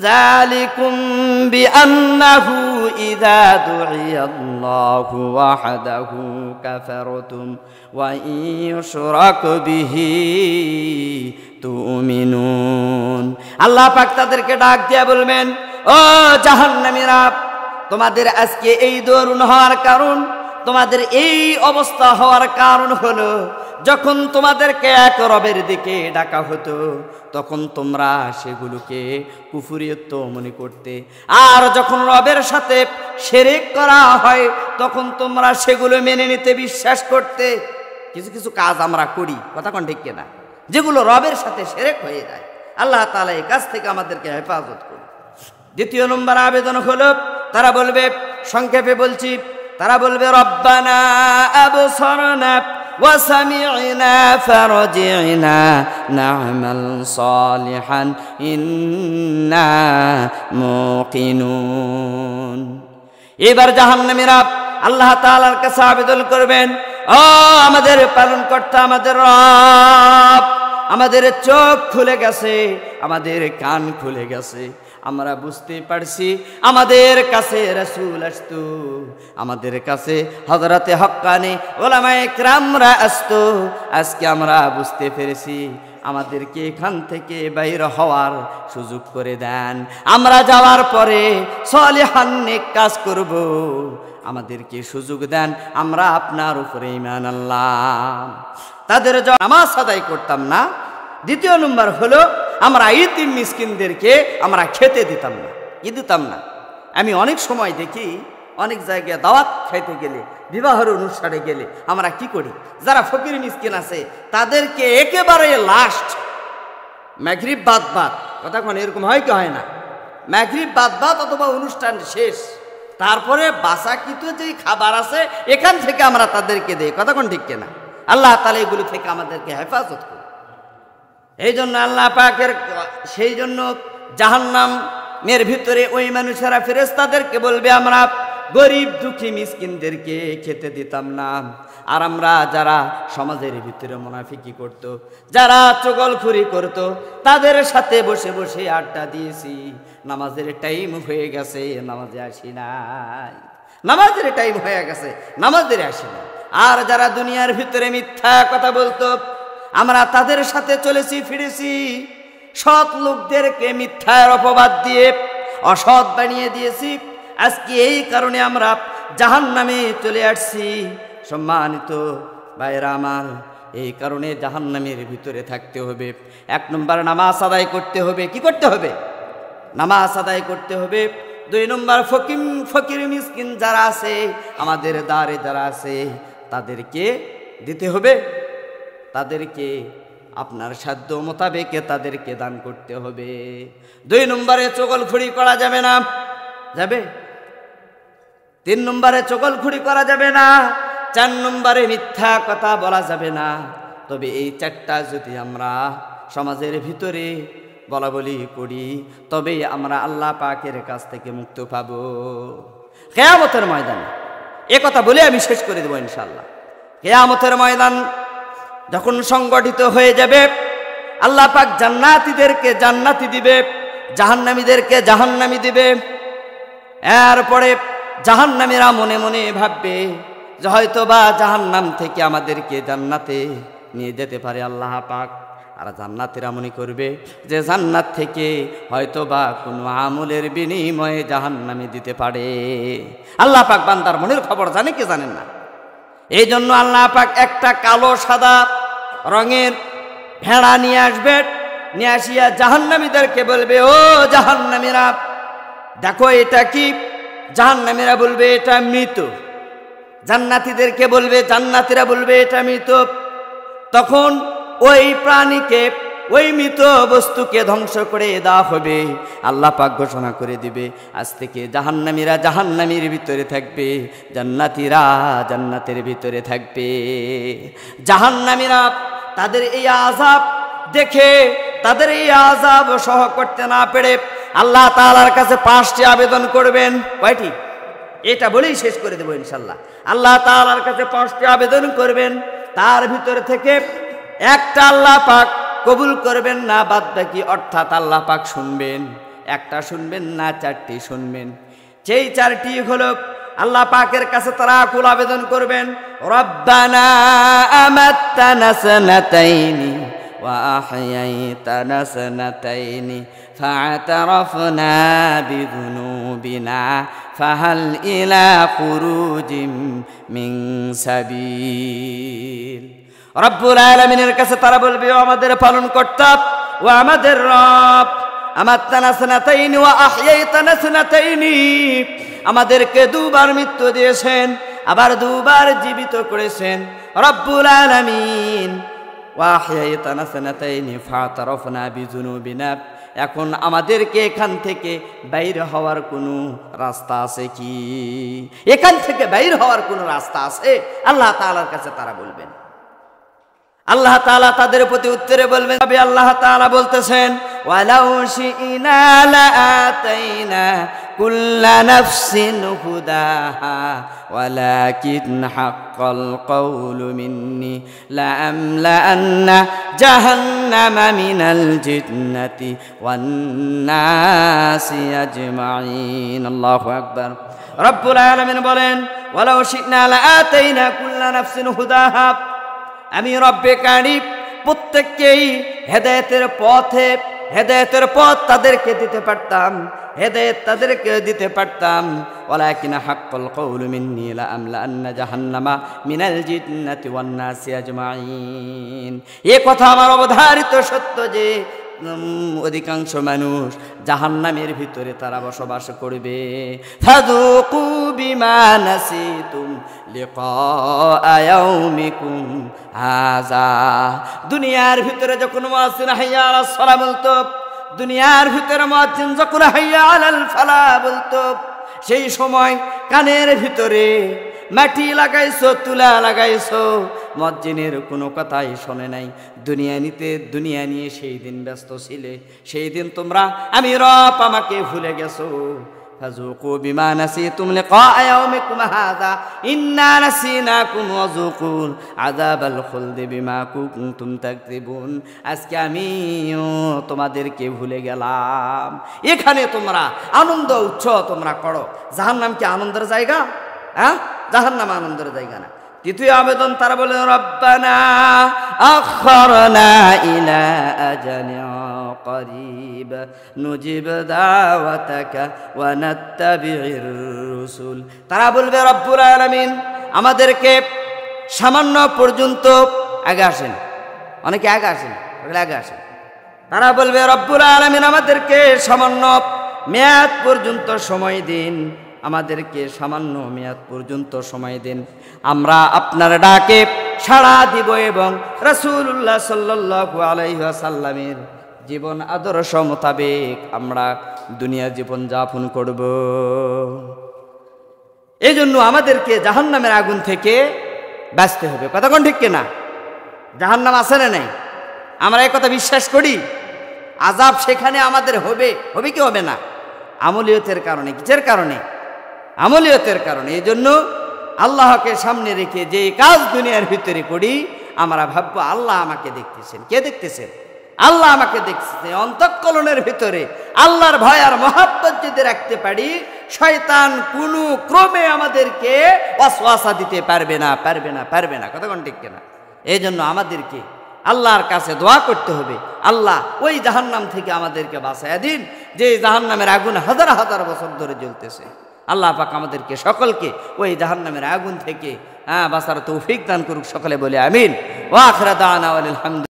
যালিকুম বিআন্নাহু ইযা দু'িয়াল্লাহু ওয়াহদাহু কাফারতুম ওয়া ইয়ুশরাক বিহি তুমিনুন। আল্লাহ পাক তাদেরকে ডাক দিয়া বলবেন, ও জাহান্নামীরা, তোমাদের আজকে এই দরুন হওয়ার কারণ, তোমাদের এই অবস্থা হওয়ার কারণ হলো যখন তোমাদেরকে এক রবের দিকে ডাকা হতো তখন তোমরা সেগুলোকে কুফরিয়ত মনে করতে, আর যখন রবের সাথে শিরক করা হয় তখন তোমরা সেগুলো মেনে নিতে বিশ্বাস করতে। কিছু কিছু কাজ আমরা করি, কথা কোন ঠিক কিনা, যেগুলো রবের সাথে শিরক হয়ে যায়। আল্লাহ তাআলা এই কাজ থেকে আমাদেরকে হেফাজত করুন। দ্বিতীয় নম্বর আবেদন হলো, তারা বলবে, সংক্ষেপে বলছি, তারা বলবে রব্বানা আবসারনা ওয়া সামি'না ফারজি'না না'মাল সালিহান ইন্না মুকিনুন। এবার জাহান্নামীরা আল্লাহ তাআলার কাছে আবেদন করবেন, ও আমাদের পালনকর্তা, আমাদের রব, আমাদের চোখ খুলে গেছে, আমাদের কান খুলে গেছে, আমরা বুঝতে পারছি আমাদের কাছে রাসূল আসতো, আমাদের কাছে হযরতে হক্কানি উলামায়ে কিরামরা আসতো। আজকে আমরা বুঝতে পেরেছি, আমাদেরকে এখান থেকে বাইর হওয়ার সুযোগ করে দেন, আমরা যাওয়ার পরে সলিহান নেক কাজ করব, আমাদেরকে সুযোগ দেন, আমরা আপনার উপরে ঈমান আনলাম। তাদের নামাজ আদায় করতাম না। দ্বিতীয় নম্বর হলো, আমরা ইতিম মিসকিনদেরকে আমরা খেতে দিতাম না, দিতাম না। আমি অনেক সময় দেখি, অনেক জায়গায় দাওয়াত খাইতে গেলে, বিবাহের অনুষ্ঠানে গেলে আমরা কি করি, যারা ফকির মিসকিন আছে তাদেরকে একেবারে লাস্ট মাগরিব বাদ, কথা কোন এরকম হয় কি হয় না, মাগরিব বাদ অথবা অনুষ্ঠান শেষ, তারপরে বাসাকৃত যে খাবার আছে এখান থেকে আমরা তাদেরকে দেই, কথা কোন ঠিক কিনা। আল্লাহ তাআলা এগুলো থেকে আমাদেরকে হেফাজত করুন। এই জন্য আল্লাহ পাকের, সেই জন্য জাহান্নামের ভিতরে ওই মানুষেরা ফেরেশতাদেরকে বলবে, আমরা গরিব দুঃখী মিসকিনদেরকে খেতে দিতাম না। আর আমরা যারা সমাজের ভিতরে মুনাফিকি করত, যারা চগলখুরি করত, তাদের সাথে বসে বসে আড্ডা দিয়েছি, নামাজের টাইম হয়ে গেছে, নামাজে আসি নাই, নামাজের টাইম হয়ে গেছে, নামাজের আসি না। আর যারা দুনিয়ার ভিতরে মিথ্যা কথা বলতো, আমরা তাদের সাথে চলেছি ফিরেছি, সৎ লোকদেরকে মিথ্যার অপবাদ দিয়ে অসৎ বানিয়ে দিয়েছি। আজকে এই কারণে আমরা জাহান্নামে চলে আসছি। সম্মানিত ভাইরা আমার, এই কারণে জাহান্নামের ভিতরে থাকতে হবে। এক নম্বর নামাজ আদায় করতে হবে। কি করতে হবে? নামাজ আদায় করতে হবে। দুই নম্বর ফকির মিসকিন যারা আছে, আমাদের দ্বারে যারা আছে, তাদেরকে দিতে হবে, তাদেরকে আপনার সাধ্য মোতাবেক তাদেরকে দান করতে হবে। দুই নম্বরে চগলখুরি করা যাবে না, যাবে। তিন নম্বরে চগলখুরি করা যাবে না। চার নম্বরে মিথ্যা কথা বলা যাবে না। তবে এই চারটা যদি আমরা সমাজের ভিতরে বলা বলি করি, তবেই আমরা আল্লাহ পাকের কাছ থেকে মুক্ত পাব কিয়ামতের ময়দানে। এ কথা বলে আমি শেষ করে দেব ইনশাআল্লাহ। কিয়ামতের ময়দান যখন সংগঠিত হয়ে যাবে, আল্লাহ পাক জান্নাতীদেরকে জান্নাতি দিবে, জাহান্নামীদেরকে জাহান্নামী দিবে। এরপরে জাহান্নামীরা মনে মনে ভাববে যে হয়তো বা জাহান্নাম থেকে আমাদেরকে জান্নাতে নিয়ে যেতে পারে আল্লাহ পাক। আর জান্নাতীরা মনে করবে যে জান্নাত থেকে হয়তো বা কোনো আমলের বিনিময়ে জাহান্নামে দিতে পারে। আল্লাহ পাক বান্দার মনের খবর জানে কি জানেন না। এই জন্য আল্লাহ পাক একটা কালো সাদা রঙের ভেড়া নিয়ে আসবে, নিয়ে আসিয়া জাহান্নামীদেরকে বলবে, ও জাহান্নামীরা দেখো এটা কি। জাহান্নামীরা বলবে এটা মৃত। জান্নাতীদেরকে বলবে, জান্নাতীরা বলবে এটা মৃত। তখন ওই প্রাণীকে, ওই মৃত বস্তুকে ধ্বংস করে দেওয়া হবে। আল্লাহ পাক ঘোষণা করে দিবে, আজ থেকে জাহান্নামীরা জাহান্নামীর ভিতরে থাকবে, জান্নাতীরা জান্নাতের ভিতরে থাকবে। জাহান্নামীরা তাদের এই আযাব দেখে, তাদের এই আযাব সহ করতে না পেরে আল্লাহ তাআলার কাছে 5টি আবেদন করবেন। কয়টি? এটা বলেই শেষ করে দেব ইনশাআল্লাহ। আল্লাহ তাআলার কাছে 5টি আবেদন করবেন, তার ভিতর থেকে একটা আল্লাহ পাক কবুল করবেন না, বাদ বাকি অর্থাৎ আল্লাহ পাক শুনবেন, একটা শুনবেন না চারটি শুনবেন। যেই চারটি হলো আল্লাহ পাকের কাছে তারা আকুল আবেদন করবেন, রব্বানা আমাত্তানা সানাতাইনি ওয়া আহয়াইতানা সানাতাইনি ফা'তারাফনা বিযুনুবিনা ফাহাল ইলা খুরুজিম মিন সাবিল। রব্বুল আলামিনের কাছে তারা বলবে, ও আমাদের পালনকর্তা, ও আমাদের রব, আমাত্তানা সানাতাইনি ওয়া আহয়াইতানা সানাতাইনি, আমাদেরকে দুবার মৃত্যু দিয়েছেন, আবার দুবার জীবিত করেছেন রব্বুল আলামিন। ওয়া আহয়াইতানা সানাতাইনি ফা'তারাফনা বিযুনুবিনা, এখন আমাদেরকে এখান থেকে বাইর হওয়ার কোনো রাস্তা আছে কি? এখান থেকে বাইর হওয়ার কোনো রাস্তা আছে? আল্লাহ তাআলার কাছে তারা বলবেন। আল্লাহ তাআলা তাদের প্রতি উত্তরে বলবেন, আল্লাহ তাআলা বলতেছেন, ওয়ালাউ শি'না লাআতাইনা কুল্লা নাফসিন হুদাহা ওয়ালাকিন হাক্কাল কওলু মিন্নি লাআমলাআন্না জাহান্নামা মিনাল জিন্নাতি ওয়ান নাসি আজমাইন। আল্লাহু আকবার। রব্বুল আলামিন বলেন, ওয়ালাউ শি'না লাআতাইনা কুল্লা নাফসিন হুদাহা, আমি রব্বে কারীম প্রত্যেককেই হেদায়েতের পথ তাদেরকে দিতে পারতাম, হেদায়েত তাদেরকে দিতে পারতাম। ওয়ালাকিন হাক্কাল কওলু মিন্নি লাআমলাআন্না জাহান্নামা মিনাল জিন্নাতি ওয়ান নাসি আজমাইন। এই কথা আমার অবধারিত সত্য যে অধিকাংশ মানুষ জাহান্নামের ভিতরে তারা বসবাস করবে। ফাযুকু বিমা নাসিতুম লিকা ইয়াউমিকুম হাযা। দুনিয়ার ভিতরে যখন মুয়াজ্জিন হাইয়া আলাস সালাহ বলতো, দুনিয়ার ভিতরে মুয়াজ্জিন যখন হাইয়া আলাল ফালাহ বলতো, সেই সময় কানের ভিতরে মাটি লাগাইছো, তুলা লাগাইছো, মুয়াজ্জিনের কোনো কথাই শোনে নাই। দুনিয়া নিয়ে সেই দিন ব্যস্ত ছিলে, সেই দিন তোমরা আমি রব আমাকে ভুলে গেছো। ফাযুকু বিমা নাসিতুম লিকা ইয়াউমিকুম হাযা ইন্না নাসিনাকুম ওয়াযুকুল আযাবাল খুলদি বিমা কুনতুম তাকযিবুন। আজকে আমিও তোমাদেরকে ভুলে গেলাম। এখানে তোমরা আনন্দ উৎসব তোমরা করো। জাহান্নাম কি আনন্দের জায়গা? হ্যাঁ, জাহান্নাম আনন্দের জায়গা না। তৃতীয় আবেদন তারা বলে, রব্বানা আখরনা ইলা আজালিন করিব নুজিব দাওয়াতাকা ওয়া নাত্তাবিউর রুসুল। তারা বলবে, রব্বুল আলামিন আমাদেরকে সামান্য পর্যন্ত আগে আসেন, অনেকে আগে আসেন, আগে আসেন। তারা বলবে, রব্বুল আলামিন আমাদেরকে সামান্য মেয়াদ পর্যন্ত সময় দিন, আমাদেরকে সামান্য মেয়াদ পর্যন্ত সময় দিন, আমরা আপনার ডাকে সাড়া দিব এবং রাসূলুল্লাহ সাল্লাল্লাহু আলাইহি ওয়াসাল্লামের জীবন আদর্শ মোতাবেক আমরা দুনিয়ার জীবন যাপন করব। এই জন্য আমাদেরকে জাহান্নামের আগুন থেকে বাঁচতে হবে। কথা কোন ঠিক কিনা? জাহান্নাম আছে না নাই? আমরা এই কথা বিশ্বাস করি। আযাব সেখানে আমাদের হবে, হবে কি হবে না? আমলিয়তের কারণে। কিসের কারণে? আমলিয়তের কারণে। এই জন্য আল্লাহকে সামনে রেখে যে কাজ দুনিয়ার ভিতরে করি, আমরা ভাববো আল্লাহ আমাকে দেখতেছেন। কে দেখতেছেন? আল্লাহ আমাকে দেখতেছেন। অন্তঃকলনের ভিতরে আল্লাহর ভয় আর মহাব্বত যদি রাখতে পারি, শয়তান কোনো ক্রমে আমাদেরকে ওয়াসওয়াসা দিতে পারবে না, পারবে না, পারবে না। কথা কোন ঠিক কিনা? এই জন্য আমাদেরকে আল্লাহর কাছে দোয়া করতে হবে, আল্লাহ ওই জাহান্নাম থেকে আমাদেরকে বাঁচায়া দিন, যে জাহান্নামের আগুন হাজার হাজার বছর ধরে জ্বলতেছে। আল্লাহ পাক আমাদেরকে সকলকে ওই জাহান্নামের আগুন থেকে বাঁচার তৌফিক দান করুক। সকলে বলে আমিন। ওয়া আখিরু দাওয়ানা আলহামদুলিল্লাহ।